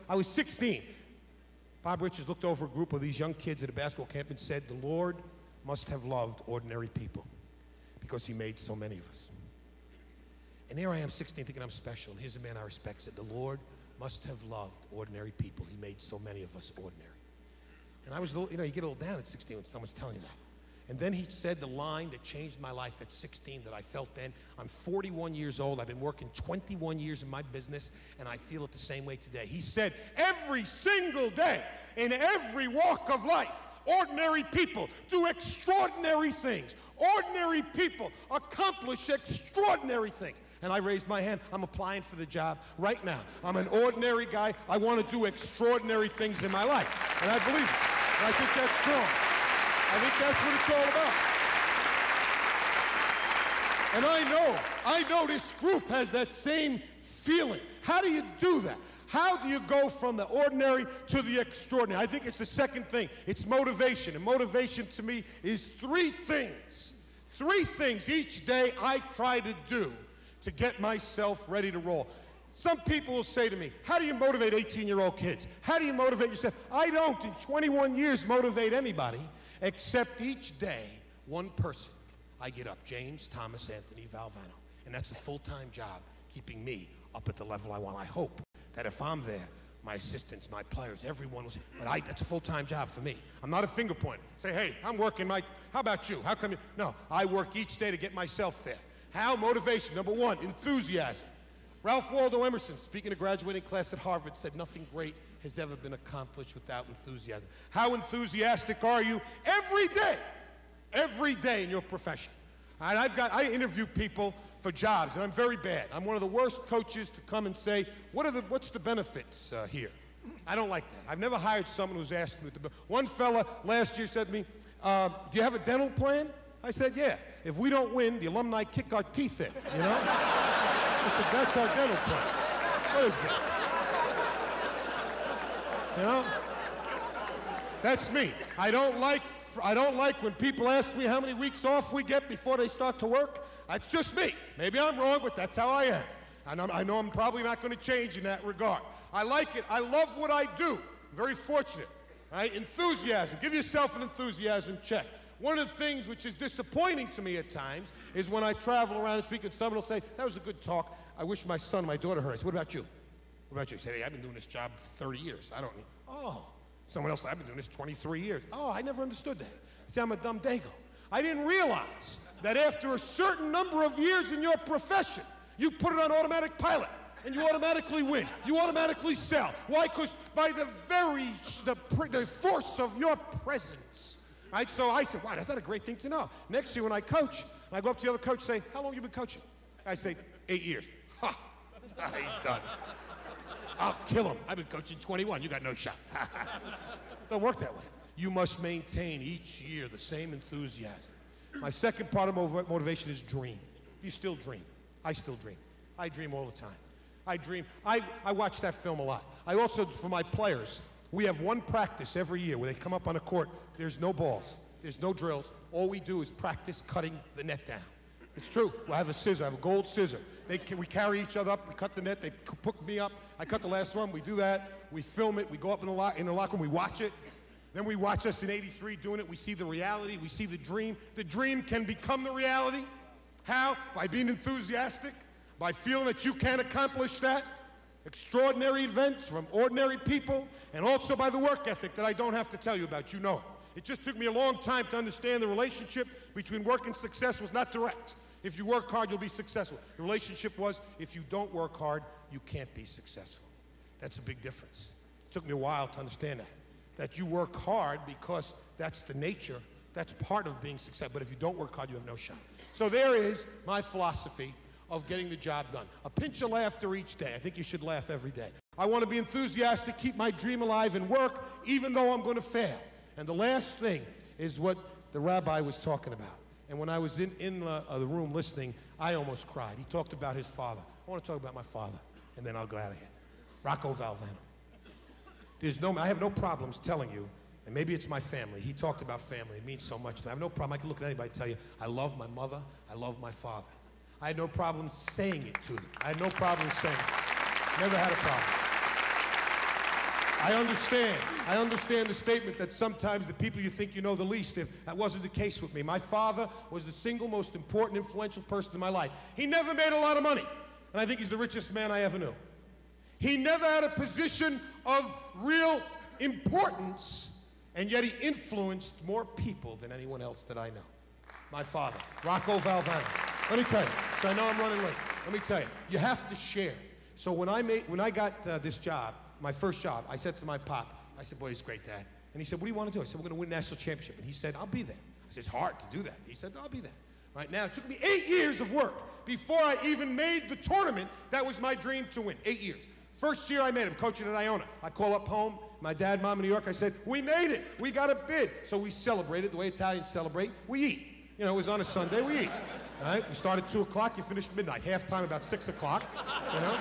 I was 16. Bob Richards looked over a group of these young kids at a basketball camp and said, "The Lord must have loved ordinary people because he made so many of us." And here I am, 16, thinking I'm special, and here's a man I respect, said, "The Lord must have loved ordinary people. He made so many of us ordinary." And I was a little, you get a little down at 16 when someone's telling you that. And then he said the line that changed my life at 16 that I felt then. I'm 41 years old. I've been working 21 years in my business, and I feel it the same way today. He said, every single day, in every walk of life, ordinary people do extraordinary things. Ordinary people accomplish extraordinary things. And I raised my hand. I'm applying for the job right now. I'm an ordinary guy. I want to do extraordinary things in my life. And I believe it. And I think that's strong. I think that's what it's all about. And I know this group has that same feeling. How do you do that? How do you go from the ordinary to the extraordinary? I think it's the second thing. It's motivation. And motivation to me is three things. Three things each day I try to do to get myself ready to roll. Some people will say to me, how do you motivate 18-year-old kids? How do you motivate yourself? I don't, in 21 years, motivate anybody, except each day, one person. I get up, James Thomas Anthony Valvano. And that's a full-time job, keeping me up at the level I want. I hope that if I'm there, my assistants, my players, everyone will say, but that's a full-time job for me. I'm not a finger pointer. Say, hey, I'm working, Mike. How about you? How come you? No, I work each day to get myself there. How? Motivation. Number one, enthusiasm. Ralph Waldo Emerson, speaking to a graduating class at Harvard, said nothing great has ever been accomplished without enthusiasm. How enthusiastic are you every day in your profession? And I interview people for jobs, and I'm very bad. I'm one of the worst coaches to come and say, what's the benefits here? I don't like that. I've never hired someone who's asked me. One fella last year said to me, do you have a dental plan? I said, yeah. If we don't win, the alumni kick our teeth in, you know? I said, that's our dental plan. What is this? You know? That's me. I don't like when people ask me how many weeks off we get before they start to work. That's just me. Maybe I'm wrong, but that's how I am. And I know I'm probably not going to change in that regard. I like it. I love what I do. I'm very fortunate. Right? Enthusiasm. Give yourself an enthusiasm check. One of the things which is disappointing to me at times is when I travel around and speak and someone will say, that was a good talk. I wish my son, my daughter heard it. I said, what about you? What about you? I said, hey, I've been doing this job for 30 years. I don't need, oh. Someone else, I've been doing this 23 years. Oh, I never understood that. See, I'm a dumb dago. I didn't realize that after a certain number of years in your profession, you put it on automatic pilot, and you automatically win. You automatically sell. Why? Because by the force of your presence. Right? So I said, wow, that's not a great thing to know. Next year when I coach, and I go up to the other coach and say, how long have you been coaching? I say, 8 years. Ha! He's done. I'll kill him. I've been coaching 21. You got no shot. Don't work that way. You must maintain each year the same enthusiasm. My second part of motivation is dream. Do you still dream? I still dream. I dream all the time. I dream. I watch that film a lot. I also, for my players, we have one practice every year where they come up on a court. There's no balls. There's no drills. All we do is practice cutting the net down. It's true. I have a scissor. I have a gold scissor. We carry each other up. We cut the net. They hook me up. I cut the last one. We do that. We film it. We go up in the locker room. We watch it. Then we watch us in '83 doing it. We see the reality. We see the dream. The dream can become the reality. How? By being enthusiastic. By feeling that you can accomplish that. Extraordinary events from ordinary people. And also by the work ethic that I don't have to tell you about. You know it. It just took me a long time to understand the relationship between work and success was not direct. If you work hard, you'll be successful. The relationship was, if you don't work hard, you can't be successful. That's a big difference. It took me a while to understand that. That you work hard because that's the nature, that's part of being successful. But if you don't work hard, you have no shot. So there is my philosophy of getting the job done. A pinch of laughter each day. I think you should laugh every day. I want to be enthusiastic, keep my dream alive and work, even though I'm going to fail. And the last thing is what the rabbi was talking about. And when I was in the room listening, I almost cried. He talked about his father. I want to talk about my father, and then I'll go out of here. Rocco Valvano. I have no problems telling you, and maybe it's my family. He talked about family. It means so much to me. I have no problem. I can look at anybody and tell you, I love my mother. I love my father. I had no problem saying it to them. I had no problem saying it. Never had a problem. I understand the statement that sometimes the people you think you know the least, that wasn't the case with me. My father was the single most important, influential person in my life. He never made a lot of money, and I think he's the richest man I ever knew. He never had a position of real importance, and yet he influenced more people than anyone else that I know. My father, Rocco Valvano. Let me tell you, so I know I'm running late. Let me tell you, you have to share. So when I got this job, my first job, I said to my pop, I said, boy, he's great, Dad. And he said, what do you want to do? I said, we're going to win a national championship. And he said, I'll be there. I said, it's hard to do that. He said, I'll be there. Right now, it took me 8 years of work before I even made the tournament. That was my dream to win, 8 years. First year I made it, coaching at Iona. I call up home, my dad, mom in New York, I said, we made it. We got a bid. So we celebrated the way Italians celebrate. We eat. You know, it was on a Sunday, we eat. All right? We started 2 o'clock, you finished midnight. Halftime about 6 o'clock, you know?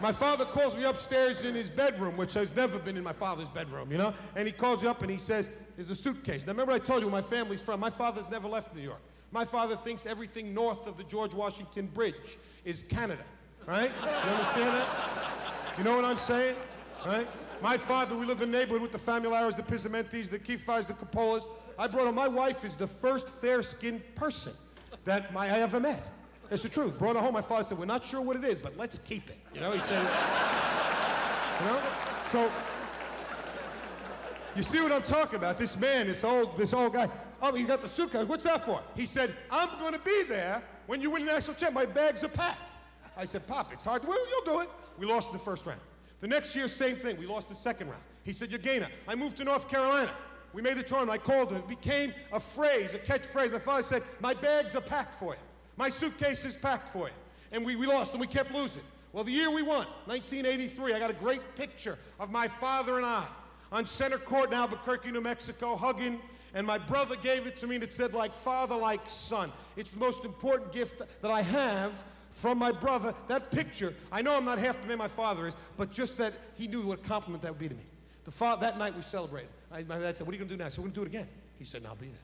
My father calls me upstairs in his bedroom, which has never been in my father's bedroom, you know? And he calls me up and he says, there's a suitcase. Now, remember I told you where my family's from. My father's never left New York. My father thinks everything north of the George Washington Bridge is Canada, right? You understand that? Do you know what I'm saying? Right? My father, we lived in the neighborhood with the Famularos, the Pizzamentis, the Kifais, the Coppolas. I brought him, my wife is the first fair-skinned person that I ever met. It's the truth. Brought her home, my father said, we're not sure what it is, but let's keep it. You know, he said, you know? So, you see what I'm talking about? This man, this old guy, oh, he's got the suitcase. What's that for? He said, I'm going to be there when you win the national championship. My bags are packed. I said, Pop, it's hard. Well, you'll do it. We lost in the first round. The next year, same thing. We lost the second round. He said, you're Gainer. I moved to North Carolina. We made the tournament. I called him. It became a phrase, a catchphrase. My father said, my bags are packed for you. My suitcase is packed for you. And we lost, and we kept losing. Well, the year we won, 1983, I got a great picture of my father and I on center court in Albuquerque, New Mexico, hugging. And my brother gave it to me, and it said, like father, like son. It's the most important gift that I have from my brother. That picture, I know I'm not half the man my father is, but just that he knew what a compliment that would be to me. That night we celebrated. My dad said, what are you going to do now? I said, we're going to do it again. He said, I'll be there.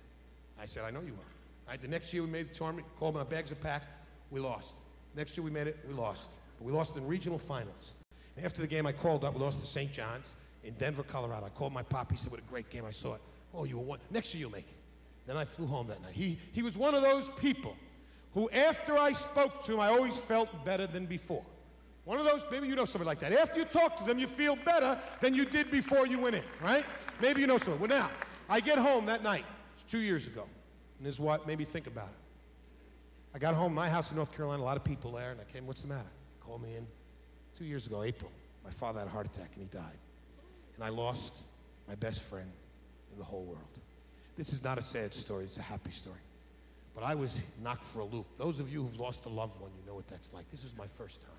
I said, I know you will. All right, the next year we made the tournament, called my bags are packed, we lost. Next year we made it, we lost. But we lost in regional finals. And after the game I called up, we lost to St. John's in Denver, Colorado. I called my pop, he said, what a great game, I saw it. Oh, you won. Next year you'll make it. Then I flew home that night. He was one of those people who after I spoke to him, I always felt better than before. One of those, maybe you know somebody like that. After you talk to them, you feel better than you did before you went in, right? Maybe you know somebody. Well, now, I get home that night. It's 2 years ago. And this is what made me think about it. I got home, my house in North Carolina, a lot of people there, and I came, what's the matter? They called me in 2 years ago, April. My father had a heart attack, and he died. And I lost my best friend in the whole world. This is not a sad story, it's a happy story. But I was knocked for a loop. Those of you who've lost a loved one, you know what that's like. This was my first time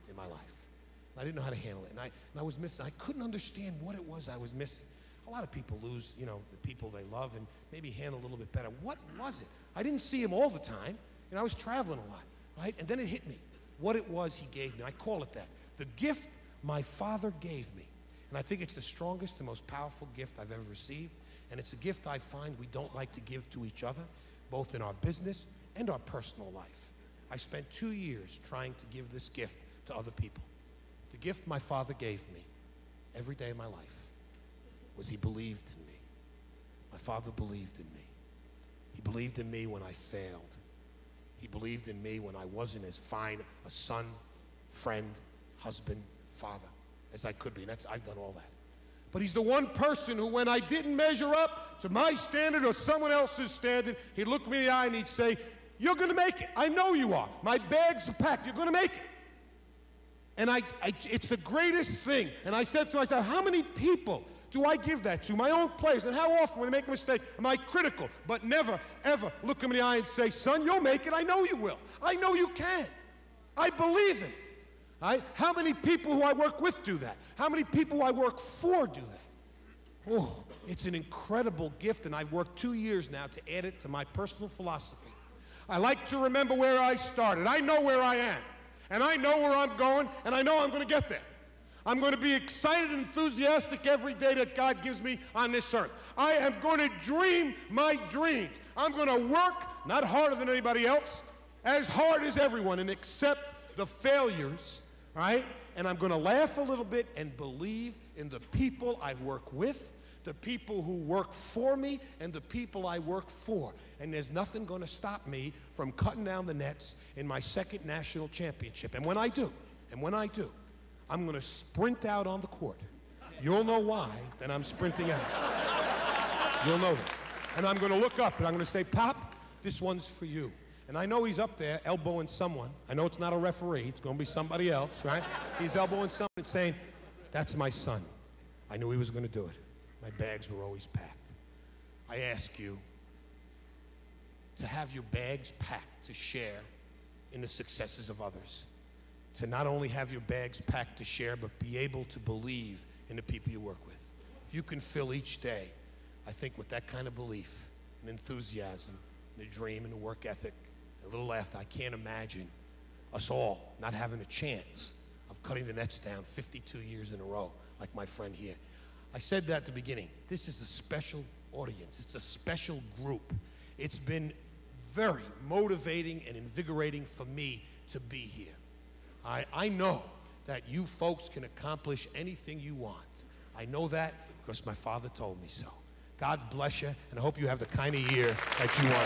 in my life. And I didn't know how to handle it. And I was missing, I couldn't understand what it was I was missing. A lot of people lose, you know, the people they love and maybe handle a little bit better. What was it? I didn't see him all the time, and I was traveling a lot, right? And then it hit me, what it was he gave me. I call it that. The gift my father gave me. And I think it's the strongest, the most powerful gift I've ever received. And it's a gift I find we don't like to give to each other, both in our business and our personal life. I spent 2 years trying to give this gift to other people. The gift my father gave me every day of my life was he believed in me. My father believed in me. He believed in me when I failed. He believed in me when I wasn't as fine a son, friend, husband, father as I could be. And I've done all that. But he's the one person who, when I didn't measure up to my standard or someone else's standard, he'd look me in the eye and he'd say, you're going to make it. I know you are. My bags are packed. You're going to make it. And it's the greatest thing. And I said to myself, how many people do I give that to? My own players. And how often when they make a mistake am I critical? But never, ever look them in the eye and say, son, you'll make it. I know you will. I know you can. I believe in it. Right? How many people who I work with do that? How many people who I work for do that? Oh, it's an incredible gift, and I've worked 2 years now to add it to my personal philosophy. I like to remember where I started. I know where I am, and I know where I'm going, and I know I'm going to get there. I'm going to be excited and enthusiastic every day that God gives me on this earth. I am going to dream my dreams. I'm going to work, not harder than anybody else, as hard as everyone, and accept the failures, right? And I'm going to laugh a little bit and believe in the people I work with, the people who work for me, and the people I work for. And there's nothing going to stop me from cutting down the nets in my second national championship. And when I do, I'm going to sprint out on the court. You'll know why that I'm sprinting out. You'll know that. And I'm going to look up and I'm going to say, Pop, this one's for you. And I know he's up there elbowing someone. I know it's not a referee. It's going to be somebody else, right? He's elbowing someone and saying, that's my son. I knew he was going to do it. My bags were always packed. I ask you to have your bags packed to share in the successes of others. To not only have your bags packed to share, but be able to believe in the people you work with. If you can fill each day, I think with that kind of belief and enthusiasm, and a dream and a work ethic, a little laughter, I can't imagine us all not having a chance of cutting the nets down 52 years in a row, like my friend here. I said that at the beginning. This is a special audience. It's a special group. It's been very motivating and invigorating for me to be here. I know that you folks can accomplish anything you want. I know that because my father told me so. God bless you, and I hope you have the kind of year that you want.